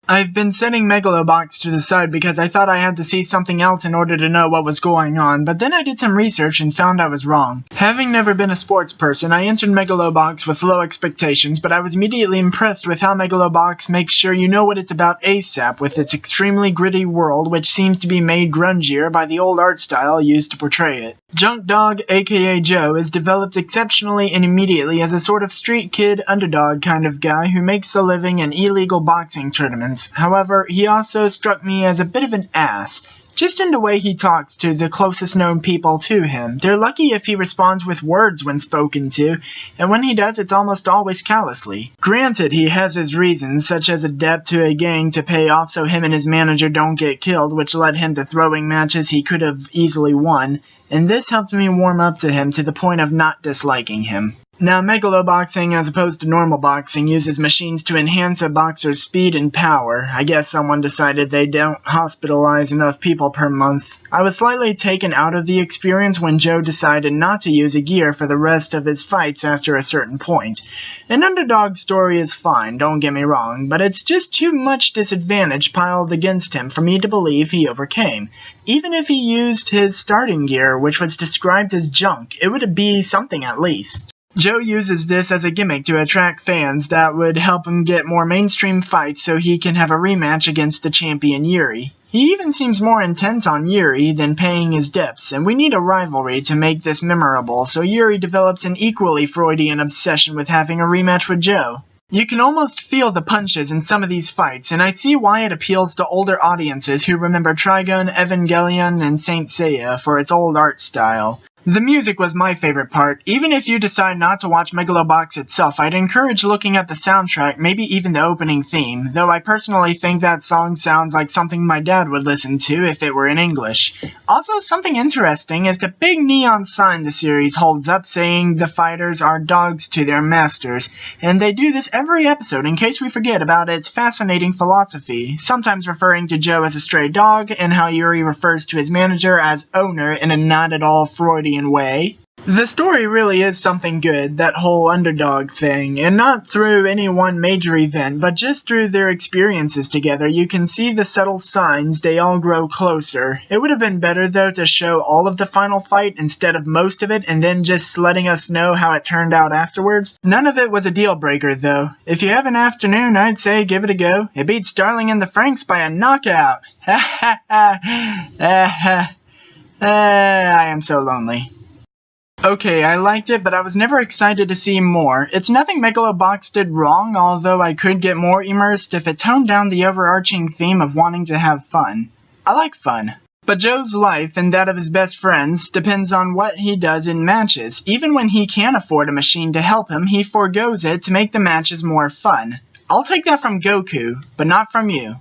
I've been setting Megalobox to the side because I thought I had to see something else in order to know what was going on, but then I did some research and found I was wrong. Having never been a sports person, I entered Megalobox with low expectations, but I was immediately impressed with how Megalobox makes sure you know what it's about ASAP, with its extremely gritty world, which seems to be made grungier by the old art style used to portray it. Junk Dog, aka Joe, is developed exceptionally and immediately as a sort of street kid underdog kind of guy who makes a living in illegal boxing tournaments. However, he also struck me as a bit of an ass, just in the way he talks to the closest known people to him. They're lucky if he responds with words when spoken to, and when he does, it's almost always callously. Granted, he has his reasons, such as a debt to a gang to pay off so him and his manager don't get killed, which led him to throwing matches he could have easily won, and this helped me warm up to him to the point of not disliking him. Now, Megaloboxing, as opposed to normal boxing, uses machines to enhance a boxer's speed and power. I guess someone decided they don't hospitalize enough people per month. I was slightly taken out of the experience when Joe decided not to use a gear for the rest of his fights after a certain point. An underdog story is fine, don't get me wrong, but it's just too much disadvantage piled against him for me to believe he overcame. Even if he used his starting gear, which was described as junk, it would be something at least. Joe uses this as a gimmick to attract fans that would help him get more mainstream fights so he can have a rematch against the champion Yuri. He even seems more intent on Yuri than paying his debts, and we need a rivalry to make this memorable, so Yuri develops an equally Freudian obsession with having a rematch with Joe. You can almost feel the punches in some of these fights, and I see why it appeals to older audiences who remember Trigun, Evangelion, and Saint Seiya for its old art style. The music was my favorite part. Even if you decide not to watch Megalobox itself, I'd encourage looking at the soundtrack, maybe even the opening theme, though I personally think that song sounds like something my dad would listen to if it were in English. Also, something interesting is the big neon sign the series holds up saying the fighters are dogs to their masters, and they do this every episode in case we forget about its fascinating philosophy, sometimes referring to Joe as a stray dog, and how Yuri refers to his manager as owner in a not at all Freudian way. The story really is something good, that whole underdog thing, and not through any one major event, but just through their experiences together. You can see the subtle signs, they all grow closer. It would have been better though to show all of the final fight instead of most of it and then just letting us know how it turned out afterwards. None of it was a deal breaker though. If you have an afternoon, I'd say give it a go. It beats Darling in the Franxx by a knockout. Ha ha ha. I am so lonely. Okay, I liked it, but I was never excited to see more. It's nothing Megalobox did wrong, although I could get more immersed if it toned down the overarching theme of wanting to have fun. I like fun. But Joe's life, and that of his best friends, depends on what he does in matches. Even when he can afford a machine to help him, he forgoes it to make the matches more fun. I'll take that from Goku, but not from you.